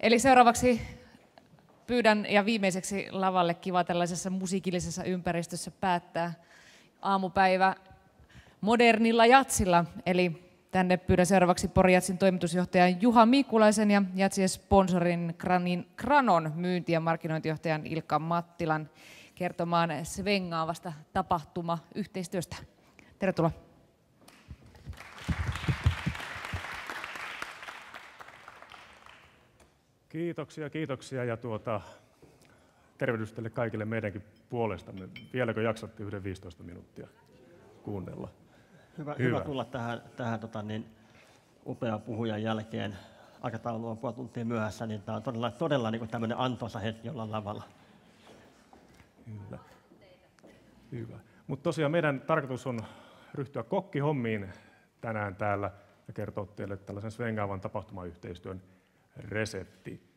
Eli seuraavaksi pyydän ja viimeiseksi lavalle kiva tällaisessa musiikillisessa ympäristössä päättää aamupäivä modernilla jatsilla. Eli tänne pyydän seuraavaksi Pori Jatsin toimitusjohtajan Juha Miikkulaisen ja Jatsien sponsorin Kranon myynti- ja markkinointijohtajan Ilkka Mattilan kertomaan svengaavasta tapahtuma-yhteistyöstä. Tervetuloa. Kiitoksia ja tervehdys teille kaikille meidänkin puolestamme. Vieläkö jaksatte 15 minuuttia kuunnella? Hyvä tulla tähän upean puhujan jälkeen. Aikataulu on puoli tuntia myöhässä, niin tämä on todella niin tämmöinen antoisa hetki olla lavalla. Hyvä. Mutta tosiaan meidän tarkoitus on ryhtyä kokkihommiin tänään täällä ja kertoa teille tällaisen svengaavan tapahtumayhteistyön resepti.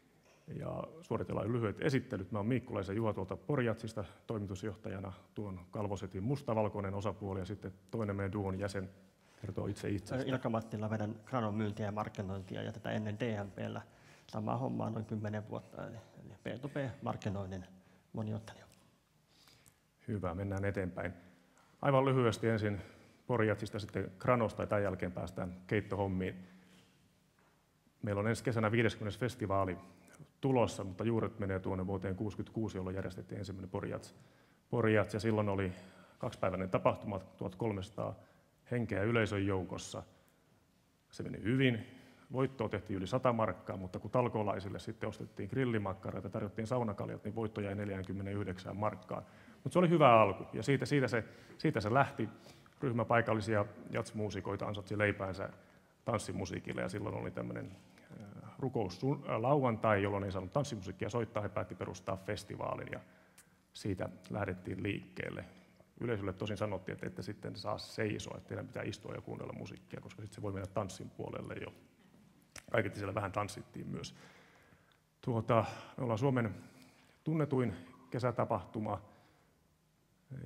Ja suoritellaan lyhyet esittelyt. Mä oon Miikkulaisen Juha tuolta Pori Jatsista toimitusjohtajana, tuon kalvosetin mustavalkoinen osapuoli ja sitten toinen meidän duon jäsen kertoo itsestä. Ilkka Mattila, vedän Kranon myyntiä ja markkinointia ja tätä ennen DMP:llä samaa hommaa noin 10 vuotta, eli B2B-markkinoinnin moniottelija. Hyvä, mennään eteenpäin. Aivan lyhyesti ensin Pori Jatsista, sitten Kranosta ja tämän jälkeen päästään keittohommiin. Meillä on ensi kesänä 50. festivaali tulossa, mutta juuret menee tuonne vuoteen 1966, jolloin järjestettiin ensimmäinen Pori Jats, ja silloin oli 2-päiväinen tapahtuma, 1300 henkeä yleisön joukossa. Se meni hyvin. Voittoa tehtiin yli 100 markkaa, mutta kun talkoolaisille sitten ostettiin grillimakkaroita ja tarjottiin saunakaljat, niin voitto jäi 49 markkaan. Mutta se oli hyvä alku, ja siitä se lähti. Ryhmä paikallisia jatsmuusikoita ansatsi leipäänsä tanssimusiikille, ja silloin oli tämmöinen rukouslauantai, jolloin ei saanut tanssimusiikkia soittaa. He päätti perustaa festivaalin, ja siitä lähdettiin liikkeelle. Yleisölle tosin sanottiin, että ette sitten saa seisoa, että teidän pitää istua ja kuunnella musiikkia, koska sitten se voi mennä tanssin puolelle jo. Kaiketi siellä vähän tanssittiin myös. Me ollaan Suomen tunnetuin kesätapahtuma,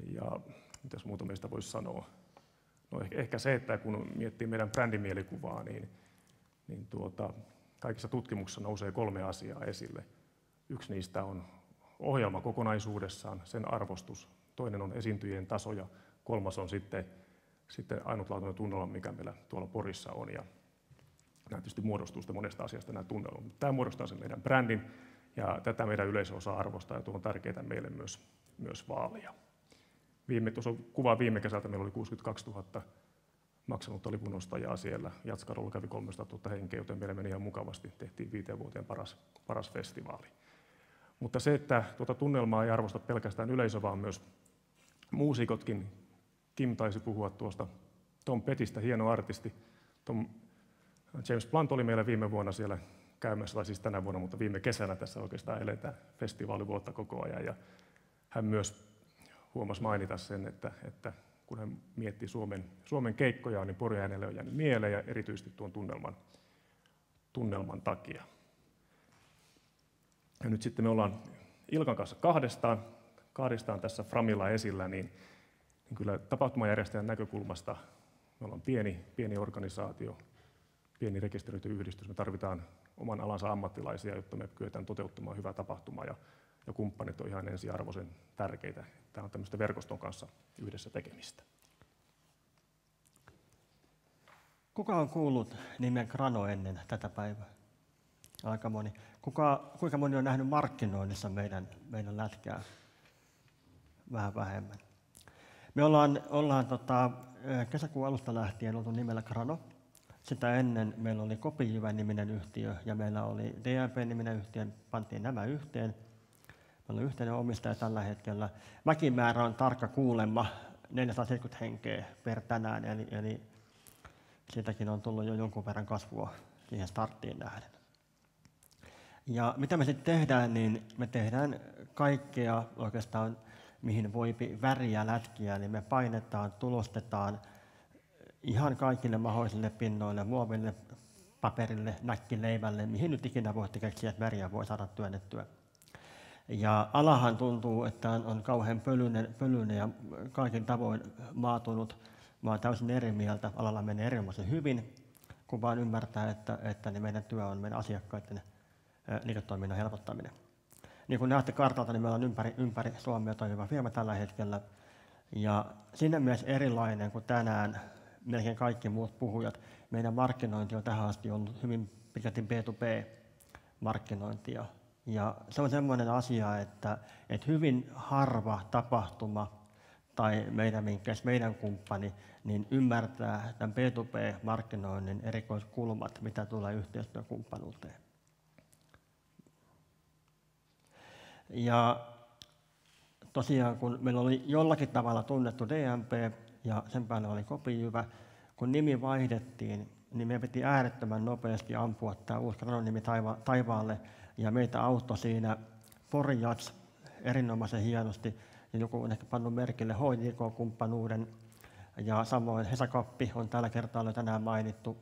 ja mitäs muuta meistä voisi sanoa? No ehkä se, että kun miettii meidän brändimielikuvaa, niin kaikissa tutkimuksissa nousee 3 asiaa esille. Yksi niistä on ohjelma kokonaisuudessaan, sen arvostus. Toinen on esiintyjien taso ja 3. on sitten ainutlaatuinen tunnelma, mikä meillä tuolla Porissa on. Ja nämä tietysti muodostuu sitä monesta asiasta nämä tunnelmat. Tämä muodostaa sen meidän brändin ja tätä meidän yleisö osaa arvostaa ja tuo on tärkeää meille myös vaalia. Tuossa on kuva viime kesältä, meillä oli 62 000 maksanutta lipunostajaa siellä. Jatskarolla kävi 300 000 henkeä, joten meillä meni ihan mukavasti. Tehtiin 5 vuoteen paras festivaali. Mutta se, että tuota tunnelmaa ei arvosta pelkästään yleisö, vaan myös muusikotkin. Kim taisi puhua tuosta Tom Pettistä, hieno artisti. James Blunt oli meillä viime vuonna siellä käymässä, tai siis tänä vuonna, mutta viime kesänä tässä oikeastaan eletään festivaalivuotta koko ajan. Ja hän myös huomasi mainita sen, että kun hän mietti Suomen keikkoja, niin Pori hänelle on jäänyt mieleen ja erityisesti tuon tunnelman takia. Ja nyt sitten me ollaan Ilkan kanssa kahdestaan tässä Framilla esillä, niin kyllä tapahtumajärjestäjän näkökulmasta me ollaan pieni organisaatio, pieni rekisteröity yhdistys. Me tarvitaan oman alansa ammattilaisia, jotta me kyetään toteuttamaan hyvää tapahtumaa ja kumppanit on ihan ensiarvoisen tärkeitä. Tämä on tämmöistä verkoston kanssa yhdessä tekemistä. Kuka on kuullut nimen Krano ennen tätä päivää? Aika moni. Kuinka moni on nähnyt markkinoinnissa meidän lätkää? Vähän vähemmän. Me ollaan kesäkuun alusta lähtien oltu nimellä Krano. Sitä ennen meillä oli Kopijyvän-niminen yhtiö ja meillä oli DMP-niminen yhtiö, pantiin nämä yhteen. Meillä on yhteinen omistaja tällä hetkellä. Väkimäärä on tarkka kuulemma 470 henkeä per tänään, eli siitäkin on tullut jo jonkun verran kasvua siihen starttiin nähden. Ja mitä me sitten tehdään, niin me tehdään kaikkea oikeastaan, mihin voi väriä lätkiä, niin me painetaan, tulostetaan ihan kaikille mahdollisille pinnoille, muoville, paperille, näkkileivälle, mihin nyt ikinä voitte keksiä, että väriä voi saada työnnettyä. Ja alahan tuntuu, että on kauhean pölyinen ja kaikin tavoin maatunut. Mä oon täysin eri mieltä, alalla menee erinomaisen hyvin, kun vaan ymmärtää, että meidän työ on meidän asiakkaiden liiketoiminnan helpottaminen. Niin kuin näette kartalta, niin meillä on ympäri Suomea toimiva firma tällä hetkellä. Ja siinä mielessä erilainen kuin tänään melkein kaikki muut puhujat. Meidän markkinointi on tähän asti ollut hyvin pitkälti B2B-markkinointia. Ja se on sellainen asia, että hyvin harva tapahtuma tai meidän kumppani niin ymmärtää tämän B2B-markkinoinnin erikoiskulmat, mitä tulee yhteistyökumppanuuteen. Ja tosiaan, kun meillä oli jollakin tavalla tunnettu DMP ja sen päälle oli Copyjyvä, kun nimi vaihdettiin, niin meidän piti äärettömän nopeasti ampua tämä uusi granonimi taivaalle, ja meitä auttoi siinä Porijats erinomaisen hienosti, ja joku on ehkä pannut merkille HJK-kumppanuuden, ja samoin Hesakoppi on tällä kertaa jo tänään mainittu.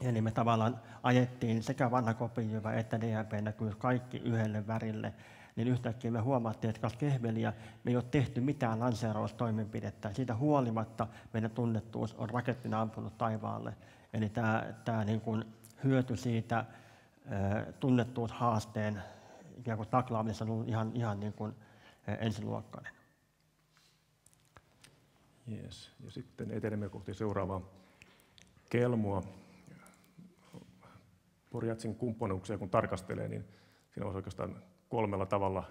Eli me tavallaan ajettiin sekä vanha Copyjyvä että DMP näkyy kaikki yhdelle värille, niin yhtäkkiä me huomattiin, että Kehveliä me ei ole tehty mitään lanseeraustoimenpidettä. Siitä huolimatta meidän tunnettuus on rakettina ampunut taivaalle. Eli tämä niin kuin hyöty siitä tunnettuushaasteen ikään kuin taklaamisessa on ollut ihan niin kuin ensiluokkainen. Yes. Ja sitten etenemme kohti seuraavaa kelmua. Porijatsin kumppanuuksia kun tarkastelee, niin siinä on oikeastaan 3 tavalla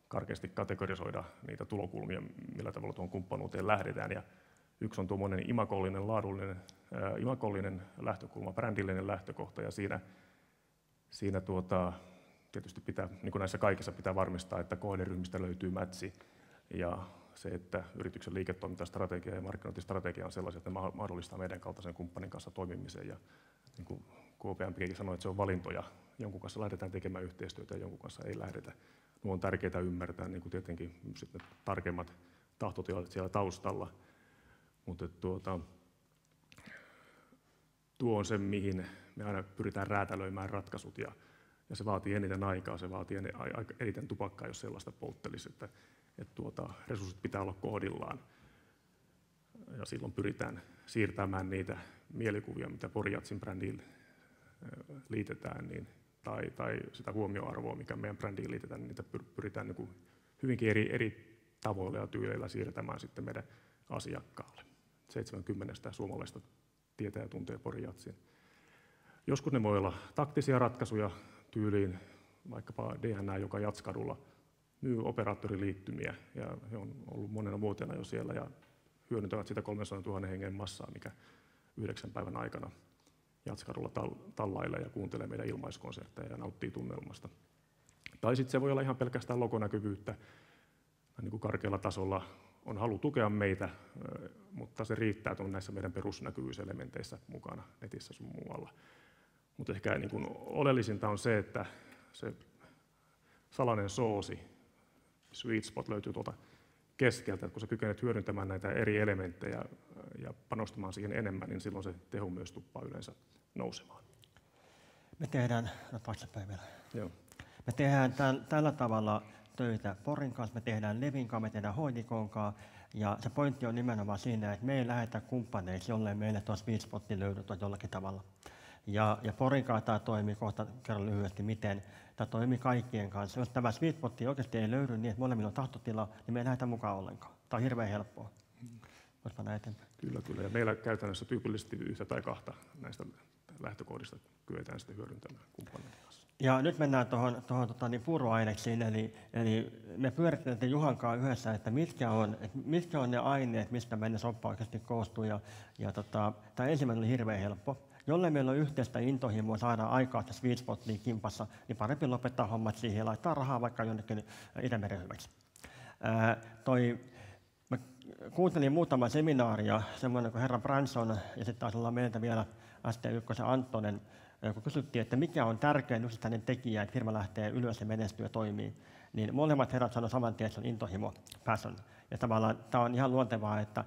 karkeasti kategorisoida niitä tulokulmia, millä tavalla tuohon kumppanuuteen lähdetään. Ja yksi on tuommoinen imagollinen, laadullinen, imagollinen lähtökulma, brändillinen lähtökohta, ja siinä tietysti pitää, niin kuin näissä kaikissa, pitää varmistaa, että kohderyhmistä löytyy mätsi, ja se, että yrityksen liiketoimintastrategia ja markkinointistrategia on sellaisia, että ne mahdollistaa meidän kaltaisen kumppanin kanssa toimimisen. Ja niin kuin KPMGkin sanoi, että se on valintoja. Jonkun kanssa lähdetään tekemään yhteistyötä ja jonkun kanssa ei lähdetä. Nuo on tärkeää ymmärtää, niin kuin tietenkin sitten tarkemmat tahtotilat siellä taustalla. Mutta tuo on se, mihin me aina pyritään räätälöimään ratkaisut. Ja se vaatii eniten aikaa, se vaatii eniten tupakkaa, jos sellaista polttelisi. Että resurssit pitää olla kohdillaan. Ja silloin pyritään siirtämään niitä mielikuvia, mitä Porijatsin brändiin liitetään, niin, tai sitä huomioarvoa, mikä meidän brändiin liitetään, niin niitä pyritään niin kuin hyvinkin eri tavoilla ja tyyleillä siirtämään sitten meidän asiakkaalle. 70 suomalaista tietää ja tuntee Porijatsin. Joskus ne voi olla taktisia ratkaisuja tyyliin, vaikkapa DNA, joka Jatskadulla myy operaattoriliittymiä, ja he on ollut monena vuotena jo siellä ja hyödyntävät sitä 300 000 hengen massaa, mikä 9 päivän aikana Jatskadulla tallailee ja kuuntelee meidän ilmaiskonsertteja ja nauttii tunnelmasta. Tai sitten se voi olla ihan pelkästään logonäkyvyyttä, niin kuin karkealla tasolla on halu tukea meitä, mutta se riittää, että on näissä meidän perusnäkyvyyselementeissä mukana netissä sun muualla. Mutta ehkä niin kuin oleellisinta on se, että se salainen soosi, sweet spot löytyy tuolta keskeltä, että kun sä kykenet hyödyntämään näitä eri elementtejä ja panostamaan siihen enemmän, niin silloin se teho myös tuppaa yleensä nousemaan. Me tehdään, Me tehdään tällä tavalla töitä Porin kanssa, me tehdään Levin kanssa, me tehdään HJK:n kanssa, ja se pointti on nimenomaan siinä, että me ei lähdetä kumppaneiksi, jollei meille tuo sweet spotti löydy jollakin tavalla. Ja Porin kanssa tämä toimii, kohta kerron lyhyesti miten. Tämä toimii kaikkien kanssa. Jos tämä sweet spot oikeasti ei löydy niin, että molemmilla on tahtotila, niin me ei lähdetä mukaan ollenkaan. Tämä on hirveän helppoa. Voisi mennä eteenpäin. Kyllä. Ja meillä käytännössä tyypillisesti 1 tai 2 näistä lähtökohdista kyetään sitten hyödyntämään kumppaneiden kanssa. Ja nyt mennään tuohon puuroaineksiin, eli me pyöritetään Juhan kanssa yhdessä, että mitkä on ne aineet, mistä meidän soppa oikeasti koostuu. Tämä ensimmäinen oli hirveän helppo. Jollei meillä ole yhteistä intohimoa saada aikaa tässä sweet spotiin kimpassa, niin parempi lopettaa hommat siihen ja laittaa rahaa vaikka jonnekin Itämeren hyväksi. Mä kuuntelin muutama seminaaria, semmoinen kuin herra Branson ja sitten taisi olla meiltä vielä ST1 Anttonen, kun kysyttiin, että mikä on tärkein yksittäinen tekijä, että firma lähtee ylös ja menestyy ja toimii, niin molemmat herrat sanoivat saman tien, että se on intohimo, passion. Ja tavallaan tämä on ihan luontevaa, että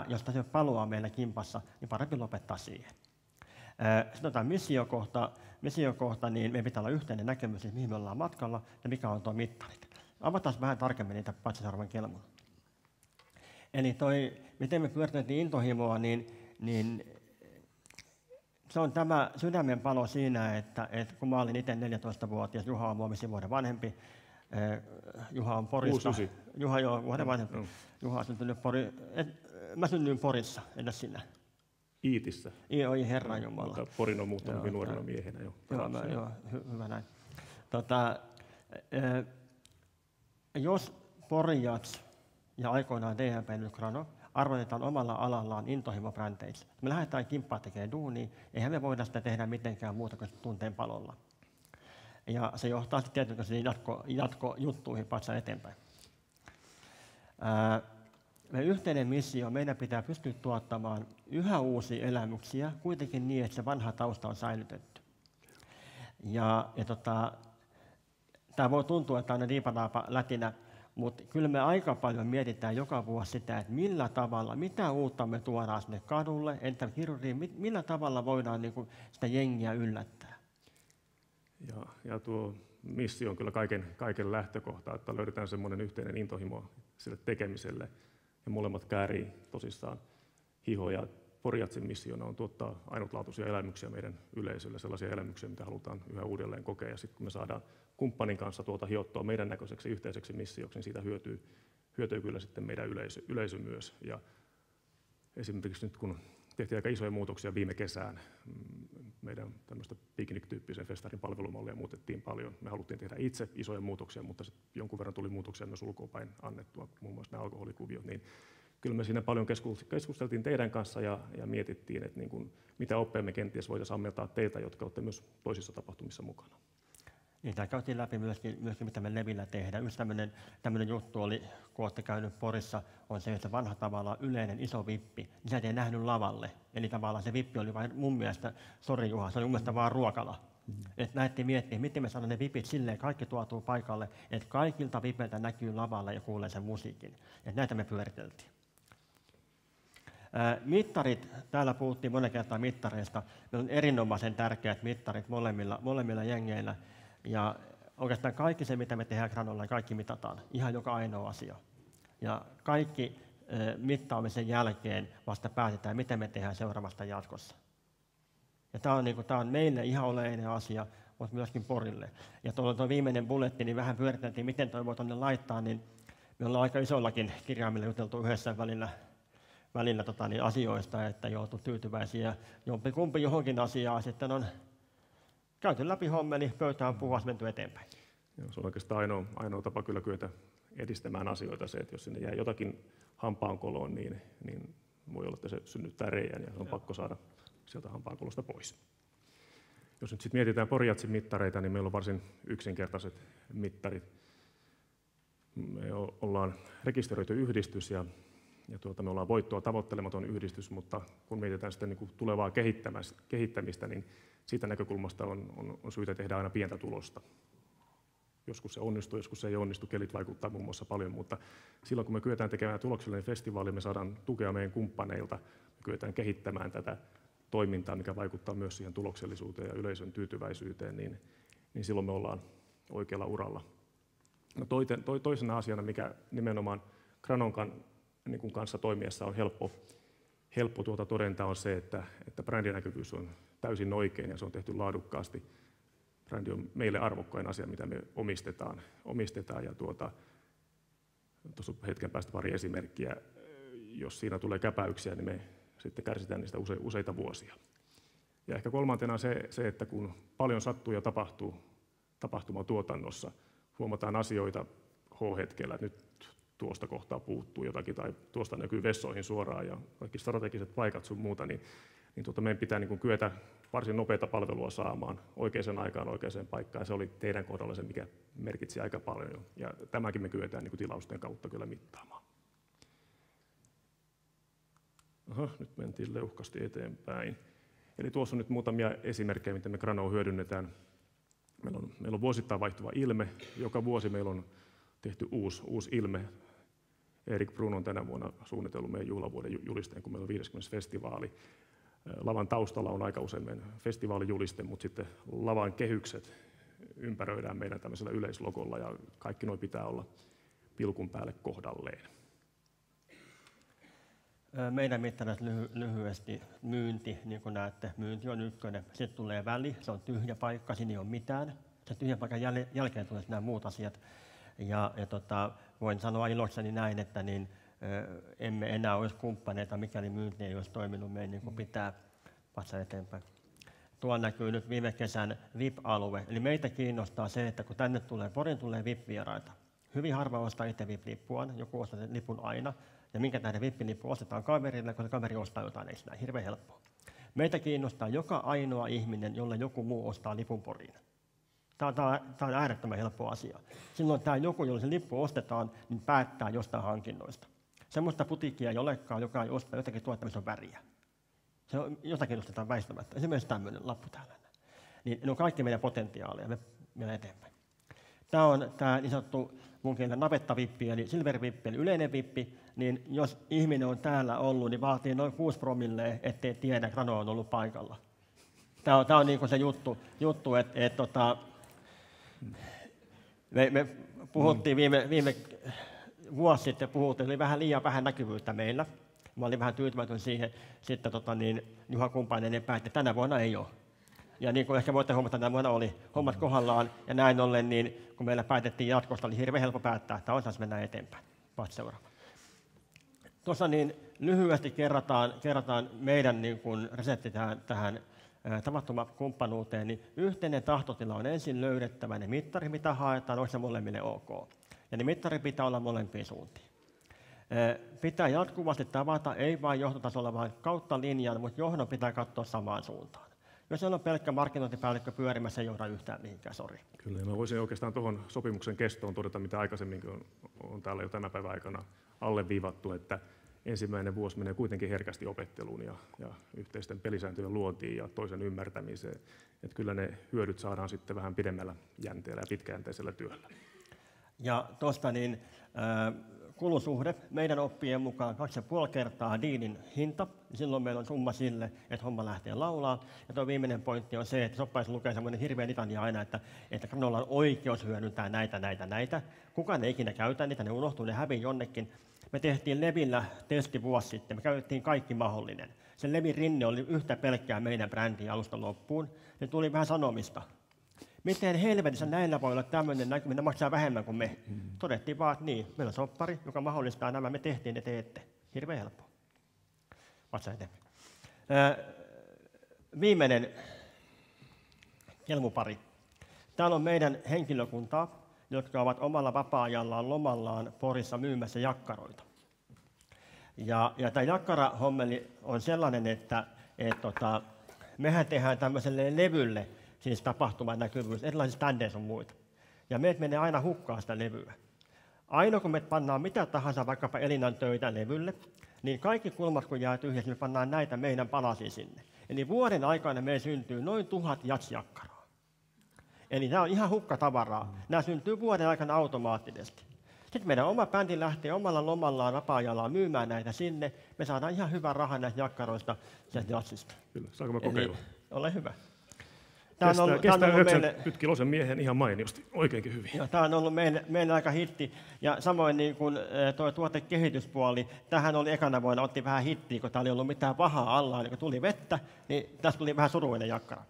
jos tässä ei ole palua meillä kimpassa, niin parempi lopettaa siihen. Sitten otetaan missiokohta, niin meidän pitää olla yhteinen näkemys, että mihin me ollaan matkalla ja mikä on tuo mittarit. Avataan vähän tarkemmin niitä Patsasarvan kelmun. Eli miten me pyöritettiin intohimoa, niin se on tämä sydämen palo siinä, että kun mä olin itse 14-vuotias, Juha on mua 5 vuoden vanhempi, Juha on Porista. 69. Juha joo, vuoden vanhempi. Juha on syntynyt mä synnyin Porissa, entäs sinä? Iitissä. Oi herran jumala. Mutta Porin on muuttanut nuorena miehenä jo. Joo, hyvä näin. Jos Porijats ja aikoinaan DMP nyt Grano arvotetaan omalla alallaan intohimobrändeiksi, me lähdetään kimppaan tekemään duunia, eihän me voida sitä tehdä mitenkään muuta kuin tunteen palolla. Ja se johtaa sitten tietenkin jatkojuttuihin päästä eteenpäin. Meidän yhteinen missio, meidän pitää pystyä tuottamaan yhä uusia elämyksiä, kuitenkin niin, että se vanha tausta on säilytetty. Tämä voi tuntua, että on diipanaapa lätinä, mutta kyllä me aika paljon mietitään joka vuosi sitä, että millä tavalla, mitä uutta me tuodaan sinne kadulle, entä kirurgiin, millä tavalla voidaan niin kuin sitä jengiä yllättää. Ja tuo missio on kyllä kaiken lähtökohta, että löydetään semmoinen yhteinen intohimo sille tekemiselle. Ja molemmat käärii tosissaan hihoja. Porijatsin missiona on tuottaa ainutlaatuisia elämyksiä meidän yleisölle, sellaisia elämyksiä, mitä halutaan yhä uudelleen kokea. Ja sitten kun me saadaan kumppanin kanssa tuota hiottua meidän näköiseksi yhteiseksi missioksi, niin siitä hyötyy kyllä sitten meidän yleisö myös. Ja esimerkiksi nyt kun tehtiin aika isoja muutoksia viime kesään, meidän tämmöistä piknik-tyyppisen festarin palvelumallia muutettiin paljon. Me haluttiin tehdä itse isoja muutoksia, mutta jonkun verran tuli muutoksia myös ulkoapäin annettua, muun muassa nämä alkoholikuviot. Niin kyllä me siinä paljon keskusteltiin teidän kanssa ja mietittiin, että niin kuin, mitä oppeja me kenties voitaisiin ammentaa teiltä, jotka olette myös toisissa tapahtumissa mukana. Niin, tämä käytiin läpi myöskin, mitä me Levillä tehdään. Yksi tämmöinen juttu oli, kun olette käynyt Porissa, on se, että vanha tavallaan yleinen iso vippi, niin sä et nähnyt lavalle. Eli tavallaan se vippi oli vain mun mielestä, sori Juha, se oli mun mielestä vaan ruokala. Että lähdettiin miettimään, miten me saadaan ne vipit silleen, kaikki tuotuu paikalle, että kaikilta vipeiltä näkyy lavalle ja kuulee sen musiikin. Että näitä me pyöriteltiin. Mittarit, täällä puhuttiin monen kertaa mittareista. Meillä on erinomaisen tärkeät mittarit molemmilla jengeillä. Ja oikeastaan kaikki se, mitä me tehdään Granolla, kaikki mitataan. Ihan joka ainoa asia. Ja kaikki mittaamisen jälkeen vasta päätetään, miten me tehdään seuraavasta jatkossa. Ja tämä on meille ihan oleellinen asia, mutta myöskin Porille. Ja tuo viimeinen bulletti, niin vähän pyöriteltiin, miten toi voi tuonne laittaa, niin me ollaan aika isollakin kirjaimilla juteltu yhdessä välillä asioista, että ei oltu tyytyväisiä jompikumpi johonkin asiaan, sitten on käyty läpi hommeli, pöytä on puhas, menty eteenpäin. Joo, se on oikeastaan ainoa tapa kyllä kyetä edistämään asioita se, että jos sinne jää jotakin hampaankoloon, niin voi olla, että se synnyttää reijän ja se on pakko saada sieltä hampaankolosta pois. Jos nyt sitten mietitään Porijatsin mittareita, niin meillä on varsin yksinkertaiset mittarit. Me ollaan rekisteröity yhdistys ja me ollaan voittoa tavoittelematon yhdistys, mutta kun mietitään sitten niin kuin tulevaa kehittämistä, niin siitä näkökulmasta on syytä tehdä aina pientä tulosta. Joskus se onnistuu, joskus se ei onnistu, kelit vaikuttaa muun muassa paljon, mutta silloin kun me kyetään tekemään tuloksellinen festivaali, me saadaan tukea meidän kumppaneilta, me kyetään kehittämään tätä toimintaa, mikä vaikuttaa myös siihen tuloksellisuuteen ja yleisön tyytyväisyyteen, niin silloin me ollaan oikealla uralla. No toisena asiana, mikä nimenomaan Granon niin kanssa toimiessa on helppo todentaa, on se, että brändinäkyvyys on täysin oikein ja se on tehty laadukkaasti. Brändi on meille arvokkain asia, mitä me omistetaan ja tuossa on hetken päästä pari esimerkkiä. Jos siinä tulee käpäyksiä, niin me sitten kärsitään niistä useita vuosia. Ja ehkä kolmantena se, että kun paljon sattuu ja tapahtuu tapahtumatuotannossa, huomataan asioita H-hetkellä, että nyt tuosta kohtaa puuttuu jotakin tai tuosta näkyy vessoihin suoraan ja kaikki strategiset paikat sun muuta, niin meidän pitää niin kuin kyetä varsin nopeata palvelua saamaan oikeaan aikaan, oikeaan paikkaan. Ja se oli teidän kohdalla se, mikä merkitsi aika paljon. Ja tämäkin me kyetään niin kuin tilausten kautta kyllä mittaamaan. Nyt mentiin leuhkasti eteenpäin. Eli tuossa on nyt muutamia esimerkkejä, miten me Granoa hyödynnetään. Meillä on vuosittain vaihtuva ilme. Joka vuosi meillä on tehty uusi ilme. Erik Brun on tänä vuonna suunnitellut meidän juhlavuoden julisteen, kun meillä on 50. festivaali. Lavan taustalla on aika usein meidän festivaalijuliste, mutta sitten lavan kehykset ympäröidään meidän tämmöisellä yleislogolla ja kaikki nuo pitää olla pilkun päälle kohdalleen. Meidän mittareissa lyhyesti myynti, niin kuin näette, myynti on ykkönen. Sitten tulee väli, se on tyhjä paikka, siinä ei ole mitään. Se tyhjän paikan jälkeen tulee nämä muut asiat. Voin sanoa ilokseni näin, että emme enää olisi kumppaneita, mikäli myynti ei olisi toiminut meidän niin kuin pitää patsa eteenpäin. Tuolla näkyy nyt viime kesän VIP-alue. Eli meitä kiinnostaa se, että kun tänne Poriin tulee VIP-vieraita. Hyvin harva ostaa itse VIP-lippuaan, joku ostaa sen lipun aina. Ja minkä tähden VIP-lippu ostetaan kaverille, kun kaveri ostaa jotain, eikö näin? Hirveän helppoa. Meitä kiinnostaa joka ainoa ihminen, jolle joku muu ostaa lipun Poriin. Tämä on äärettömän helppo asia. Silloin tämä joku, jolle se lippu ostetaan, niin päättää jostain hankinnoista. Semmoista putiikkia ei olekaan, joka ei osta jotakin tuotetta, missä on väriä. Se on, jotakin ostetaan väistämättä. Esimerkiksi tämmöinen lappu täällä. Niin ne on kaikki meidän potentiaalia, me mennään eteenpäin. Tämä on tämä niin sanottu mun kielellä navettavippi, eli silvervippi, eli yleinen vippi. Niin jos ihminen on täällä ollut, niin vaatii noin 6 promillea, ettei tiedä, että Grano on ollut paikalla. Tämä on niin kuin se juttu että me puhuttiin viime vuosi sitten, oli vähän liian vähän näkyvyyttä meillä. Mä olin vähän tyytymätön siihen, sitten Juha Kumpainen päätti, että tänä vuonna ei ole. Ja niin kuin ehkä voitte huomata, tänä vuonna oli hommat kohdallaan, ja näin ollen, niin kun meillä päätettiin jatkosta, oli hirveän helppo päättää, että osas mennään eteenpäin. Seuraava. Tuossa lyhyesti kerrataan meidän resepti tähän tapahtumakumppanuuteen, niin yhteinen tahtotila on ensin löydettävä ne mittari, mitä haetaan, onko se molemmille ok. Ja ne mittari pitää olla molempiin suuntiin. Pitää jatkuvasti tavata, ei vain johtotasolla, vaan kautta linjan, mutta johdon pitää katsoa samaan suuntaan. Jos on pelkkä markkinointipäällikkö pyörimässä, ei johda yhtään mihinkään, sori. Kyllä, ja mä voisin oikeastaan tuohon sopimuksen kestoon todeta, mitä aikaisemmin on täällä jo tämän päivän aikana alleviivattu, että ensimmäinen vuosi menee kuitenkin herkästi opetteluun ja yhteisten pelisääntöjen luontiin ja toisen ymmärtämiseen. Että kyllä ne hyödyt saadaan sitten vähän pidemmällä jänteellä ja pitkäjänteisellä työllä. Ja tuosta kulusuhde meidän oppien mukaan 2,5 kertaa diilin hinta. Silloin meillä on summa sille, että homma lähtee laulaa. Ja tuo viimeinen pointti on se, että soppaisi lukee semmoinen hirveä litania aina, että Granolla on oikeus hyödyntää näitä. Kukaan ei ikinä käytä niitä, ne unohtuu, ne hävii jonnekin. Me tehtiin Levillä testi vuosi sitten, me käytettiin kaikki mahdollinen. Sen Levin rinne oli yhtä pelkkää meidän brändiä alusta loppuun. Ne tuli vähän sanomista. Miten helvetissä näillä voi olla tämmöinen näkyminen, ne maksaa vähemmän kuin me. Todettiin vaan, että niin, meillä on soppari, joka mahdollistaa nämä, me tehtiin, ne teette. Hirveän helppoa. Vatsa eteenpäin. Viimeinen kelmupari. Täällä on meidän henkilökuntaa, jotka ovat omalla vapaa-ajallaan, lomallaan Porissa myymässä jakkaroita. Ja tämä jakkarahommeli on sellainen, että mehän tehdään tämmöiselle levylle, siis tapahtuman näkyvyys, erilaisissa standeissa on muita. Ja meidät menee aina hukkaan sitä levyä. Aina kun me pannaan mitä tahansa, vaikkapa Elinan töitä levylle, niin kaikki kulmat kun jää tyhjäksi, me pannaan näitä meidän palasia sinne. Eli vuoden aikana meillä syntyy noin 1000 jatsjakkaraa. Eli tämä on ihan hukkatavaraa. Nämä syntyy vuoden aikana automaattisesti. Sitten meidän oma bändi lähtee omalla lomallaan, vapaa-ajallaan myymään näitä sinne. Me saadaan ihan hyvä raha näistä jakkaroista sieltä jatsista. Kyllä, saanko mä kokeilla? Ole hyvä. Kestää 90 kilosen miehen ihan mainiosti, oikeinkin hyvin. Tämä on ollut meidän aika hitti. Ja samoin niin kuin tuo tuotekehityspuoli, tähän oli ekana vuonna, otti vähän hittiä, kun täällä ei ollut mitään vahaa alla, niin kun tuli vettä, niin tästä tuli vähän suruinen jakkara.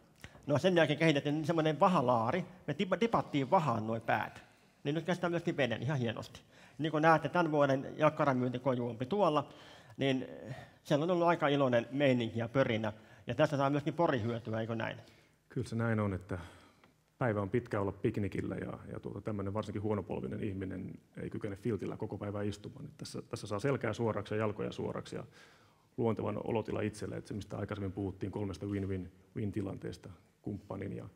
No sen jälkeen kehitettiin semmoinen vahalaari, me tipattiin vahaan noin päät. Niin nyt kestää myöskin veden ihan hienosti. Niin kuin näette, tämän vuoden jakkaramyyntikoju on tuolla, niin siellä on ollut aika iloinen meininki ja pörinä. Ja tästä saa myöskin Pori-hyötyä, eikö näin? Kyllä se näin on, että päivä on pitkä olla piknikillä ja tämmöinen varsinkin huonopolvinen ihminen ei kykene filtillä koko päivää istumaan. Tässä saa selkää suoraksi ja jalkoja suoraksi ja luontevan olotila itselle, että se mistä aikaisemmin puhuttiin 3 win-win-tilanteesta kumppanin ja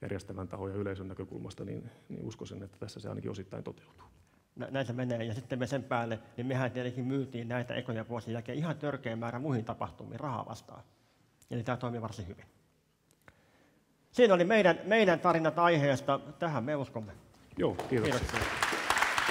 järjestävän tahon ja yleisön näkökulmasta, niin uskoisin, että tässä se ainakin osittain toteutuu. Näin se menee, ja sitten me sen päälle, niin mehän tietenkin myytiin näitä ekoja vuosien jälkeen ihan törkeä määrä muihin tapahtumiin rahaa vastaan. Eli tämä toimii varsin hyvin. Siinä oli meidän tarinat aiheesta. Tähän me uskomme. Joo, kiitoksia. Kiitoksia.